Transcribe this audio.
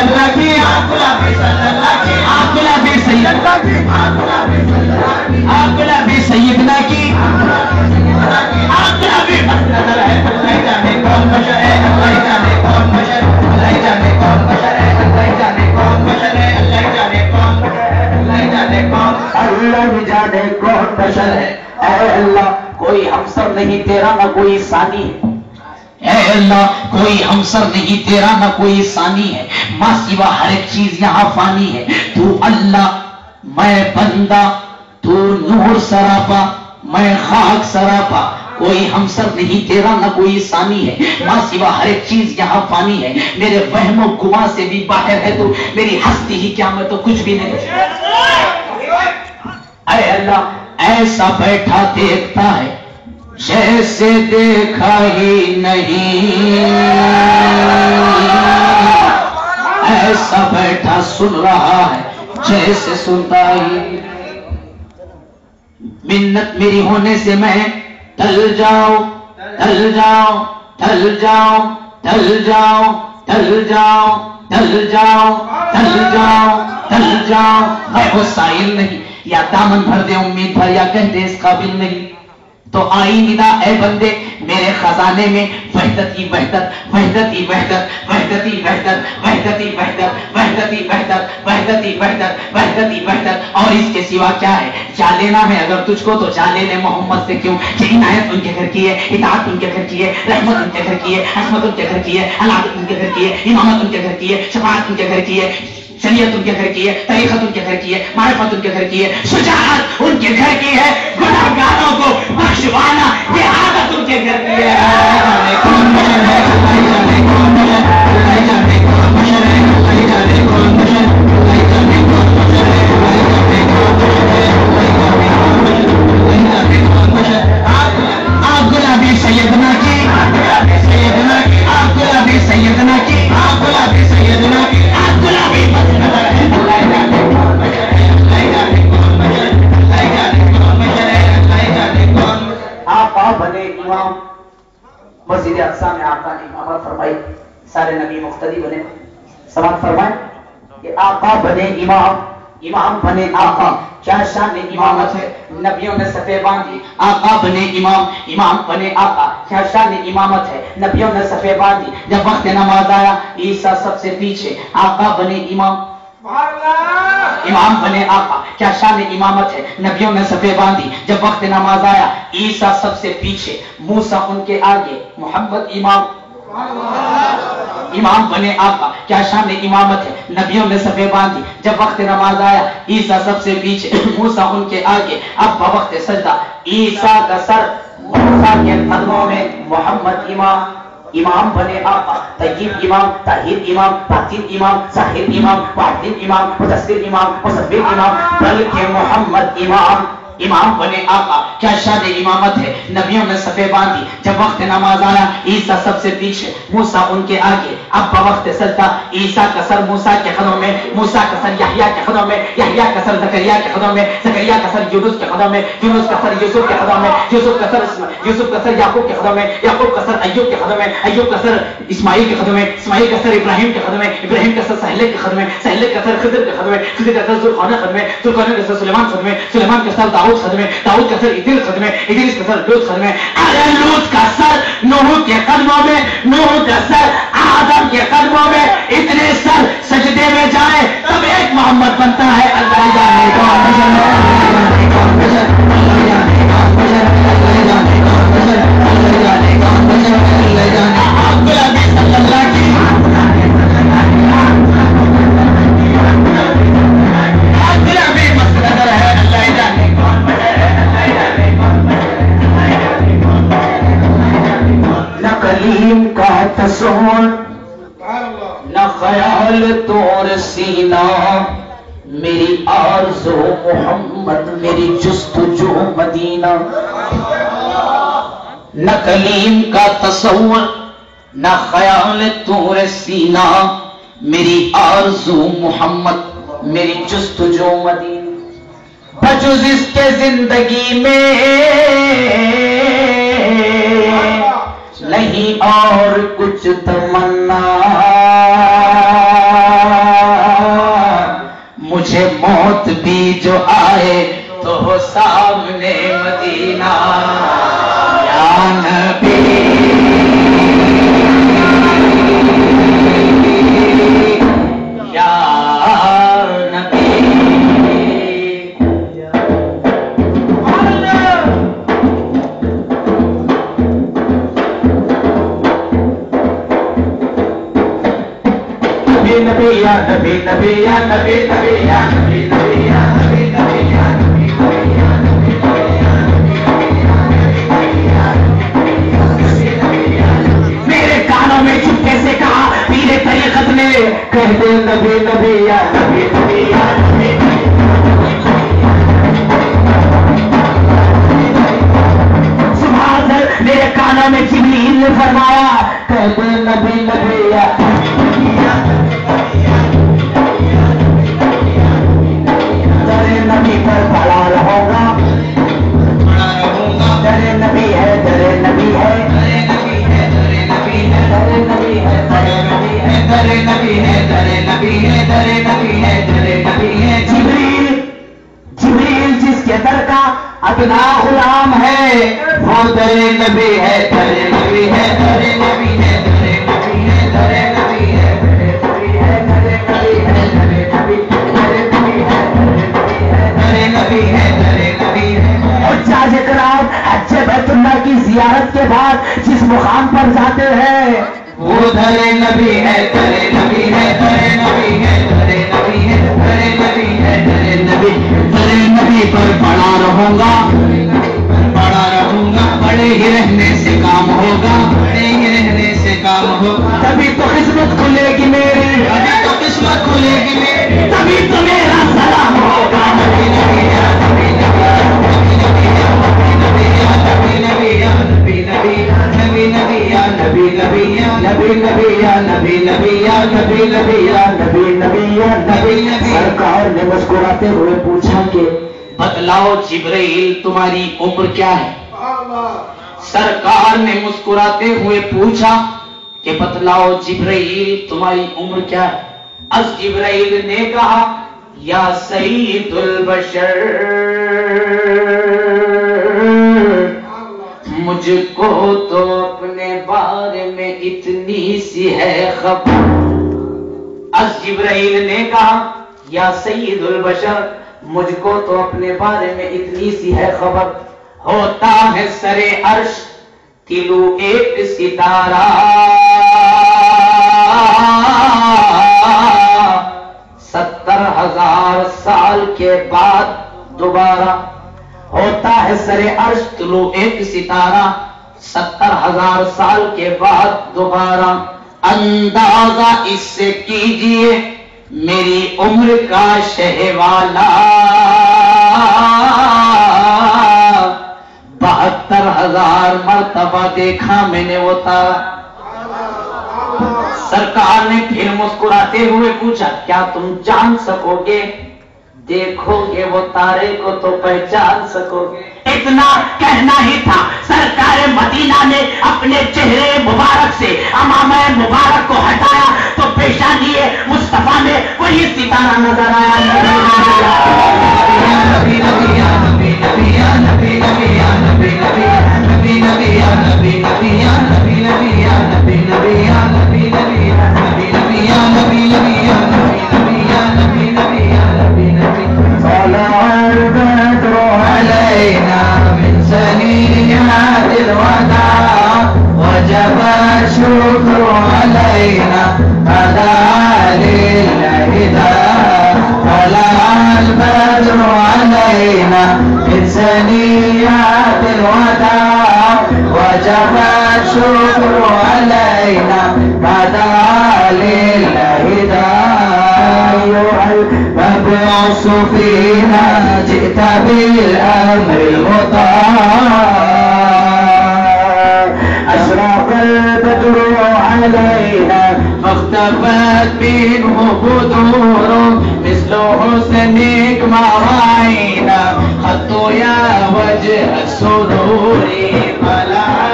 اللہ کی, آگ گلابی صلی اللہ کی, آگ گلابی سیدنا کی, آگ گلابی صلی اللہ کی, آگ گلابی سیدنا کی, آگ گلابی بس نظر ہے. اللہ جانے کون بشر ہے, اللہ جانے کون بشر, اللہ جانے کون بشر ہے, اللہ جانے کون بشر ہے, اللہ جانے کون بشر ہے, اللہ جانے کون, اللہ جانے کون بشر ہے. اے اللہ کوئی ہمسر نہیں تیرا نہ کوئی ثانی ہے. اے اللہ کوئی ہمسر نہیں تیرا نہ کوئی ثانی ہے. ماں سوا ہر ایک چیز یہاں فانی ہے. تو اللہ, میں بندہ, تو نور سراپا, میں خاک سراپا. کوئی ہمسر نہیں تیرا نہ کوئی ثانی ہے. ماں سوا ہر ایک چیز یہاں فانی ہے. میرے وہم و گما سے بھی باہر ہے تو, میری ہستی ہی کیا, میں تو کچھ بھی نہیں. اے اللہ ایسا بیٹھا دیکھتا ہے جیسے دیکھا ہی نہیں, ایسا بیٹھا سن رہا ہے جیسے سنتا ہی. منت میری ہونے سے میں ٹل جاؤں, ٹل جاؤں, ٹل جاؤں, ٹل جاؤں, ٹل جاؤں, ٹل جاؤں, ٹل جاؤں, ٹل جاؤں. میں وہ سائل نہیں, یا دامن بھر دے امید بھر, یا کہہ دے اس قابل نہیں. تو آئی ندا اے بندے میرے خزانے میں وحدت ہی وحدت, وحدت ہی وحدت, وحدت ہی وحدت, وحدت ہی وحدت, وحدت ہی وحدت, وحدت ہی وحدت, وحدت ہی وحدت. اور اس کے سوا کیا ہے؟ جا لینا ہے اگر تجھ کو تو جا لے لے محمد سے. کیوں کہ عنایت ان کے گھر کی ہے, اطاعت ان کے گھر کی ہے, رحمت ان کے گھر کی ہے, عصمت ان کے گھر کی ہے, عنایت ان کے گھر کی ہے, امامت ان کے گھر کی ہے, شفاعت ان کے گھر کی ہے, شریعت ان کے گھر کی ہے, طریقت ان کے گھر کی ہے, معرفت ان کے گھر کی ہے, شجاعت ان کے گھر کی ہے, گناہگاروں کو بخشوانا یہ عادت ان کے گھر کی ہے. کون بشر ہے, اللہ جانے کون بشر, اللہ جانے کون بشر ہے, اللہ جانے کون بشر, اللہ جانے کون بشر ہے, اللہ جانے کون بشر ہے, اللہ جانے کون بشر. آپ گلابی سیدنا کی, آپ گلابی سیدنا کی, آپ گلابی سیدنا کی, آپ گلابی سیدنا کی, آپ گلابی نظر ہے. اللہ جانے کون بشر ہے, اللہ جانے کون بشر, اللہ جانے کون بشر ہے, اللہ جانے کون. آقا بنے امام, مسجد اقصی میں آقا نے امامت فرمائی, سارے نبی مقتدی بنے. سماعت فرمائیں کہ آقا بنے امام, امام بنے آقا. کیا شان امامت ہے, نبیوں نے صفے باندھی. آقا بنے امام, امام بنے آقا. کیا شان امامت ہے, نبیوں نے صفے باندھی. جب وقت نماز آیا عیسیٰ سب سے پیچھے, آقا بنے امام, امام بنے آقا. کیا شان امامت ہے, نبیوں نے صفے باندھی. جب وقت نماز آیا عیسیٰ سب سے پیچھے, موسیٰ ان کے آگے, محمد امام, امام بنے آقا. کیا شان امامت ہے, نبیوں نے صفے باندھی. جب وقت نماز آیا عیسیٰ سب سے پیچھے, موسیٰ ان کے آگے. اب وقت سجدہ عیسیٰ کا سر موسیٰ کے قدموں میں, محمد امام, امام بنے آقا. طیب امام, طاہر امام, باطن امام, ظاہر امام, باطن امام, مدثر امام, مصور امام, بلکہ محمد امام, امام بنے آقا. کیا شان امامت ہے, نبیوں نے صفے باندھی. جب وقت نماز آیا عیسیٰ سب سے پیچھے, موسیٰ ان کے آگے. اب وقت سجدہ عیسیٰ کا سر موسیٰ کے قدموں میں, موسیٰ کا سر یحییٰ کے قدموں میں, یحییٰ کا سر زکریا کے قدموں میں, زکریا کا سر یونس کے قدموں میں, یونس کا سر یوسف کے قدموں میں, یوسف کا سر یعقوب کے قدموں میں, یعقوب کا سر ایوب کے قدموں میں, ایوب کا سر اسماعیل کے قدموں میں, اسماعیل کا سر ابراہیم کے قدموں میں, ابراہیم کا سر سہیل کے قدموں میں, سہیل کا سر خضر کے قدموں میں, خضر کا سر ذوالقرنین کے قدموں میں, ذوالقرنین کا سر سلیمان کے قدموں میں, سلیمان کا سر داؤد قدموں میں, داؤد کا سر ادریس قدموں میں, ادریس کا سر لوط قدموں میں, ارے لوط کا سر نوح کے قدموں میں, نوح کا سر آدم کے قدموں میں. اتنے سر سجدے میں جائے تب ایک محمد بنتا ہے. اللہ جانے کون بشر, اللہ جانے کون بشر, اللہ جانے کون بشر, اللہ جانے کون بشر, اللہ جانے کون بشر, اللہ جانے. آپ گلابی صلی اللہ کی, آپ گلابی مسلط ہے. اللہ جانے کون بشر ہے, اللہ جانے کون بشر, اللہ جانے کون بشر. نہ کلیم کا تصور, نہ خیال طور سینہ, میری آرزو محمد, میری جستجو مدینہ. نہ کلیم کا تصور, نہ خیال طور سینہ, میری آرزو محمد, میری جستجو مدینہ. بجز اس کے زندگی میں نہیں اور کچھ تمنا, موت بھی جو آئے تو ہو سامنے مدینہ یا نبی یا نبی نبی یا نبی نبی یا نبی نبی یا نبی نبی یا نبی نبی یا نبی نبی یا نبی نبی یا نبی میرے کانوں میں چپکے سے کہا پیرے طریقت نے کہتے نبی نبی یا نبی نبی یا نبی سبحان میرے کانوں میں جبریل نے فرمایا کہتے نبی نبی یا نبی پر پڑا رہوں گا درے نبی ہے درے نبی ہے درے نبی ہے درے نبی ہے درے نبی ہے درے نبی ہے درے نبی ہے درے نبی ہے درے نبی ہے درے نبی ہے جبریل جبریل جس کے در کا ادنا غلام ہے وہ درے نبی ہے درے نبی ہے درے نبی ہے درے نبی ہے درے نبی ہے درے نبی ہے درے نبی ہے درے نبی درے نبی ہے درے نبی ہے حجاج کرام حج بیت اللہ کی زیارت کے بعد جس مقام پر جاتے ہیں وہ درے نبی ہے درے نبی ہے درے نبی ہے درے نبی ہے درے نبی ہے درے نبی درے نبی پر پڑا رہوں گا پڑا رہوں گا بڑے ہی رہنے سے کام ہوگا بڑے ہی رہنے سے کام ہوگا تبھی تو قسمت کھلے گی میری تبھی تو قسمت کھلے گی میری تبھی تو میرا سلام ہوگا نبی نبی یا نبی نبی نبی نبی یا نبی نبی نبی نبی یا نبی نبی یا نبی نبی یا نبی نبی یا نبی نبی یا نبی نبی یا نبی نبی سرکار نے مسکراتے ہوئے پوچھا کہ بتلاؤ جبرائیل تمہاری عمر کیا ہے سرکار نے مسکراتے ہوئے پوچھا کہ بتلاؤ جبرائیل تمہاری عمر کیا ہے از جبرائیل نے کہا یا سید البشر مجھ کو تو اپنے بارے میں اتنی سی ہے خبر از جبرائیل نے کہا یا سید البشر مجھ کو تو اپنے بارے میں اتنی سی ہے خبر ہوتا ہے سرے عرش طلوع ایک ستارہ 70,000 سال کے بعد دوبارہ ہوتا ہے سرے عرش طلوع ایک ستارہ 70,000 سال کے بعد دوبارہ اندازہ اس سے کیجئے میری عمر کا شہوالا 72,000 مرتبہ دیکھا میں نے وہ تارا سرکار نے پھر مسکراتے ہوئے پوچھا کیا تم جان سکو گے دیکھو گے وہ تارے کو تو پہچان سکو گے اتنا کہنا ہی تھا سرکار مدینہ نے اپنے چہرے مبارک سے امامہ مبارک کو ہٹایا تو پیشانی مصطفیٰ میں وہی ستارہ نظر آیا نبی نبی یا نبی نبی یا نبی نبی یا نبی نبی نبی نبی یا نبی نبی یا نبی نبی یا نبی نبی یا نبی نبی یا نبی نبی یا نبی نبی یا نبی نبی یا نبی نبی یا نبی نبی طلع البدر علينا من ثنيات الوداع وجب الشكر علينا هذا لله طلع البدر علينا من ثنيات الوداع وجب الشكر علينا هذا لله مبعوث فينا جئت بالأمر المطاع أشرق البدر علينا فاختفت منه بدور مثل حسنك ما رأينا خط يا وجه السرور طلع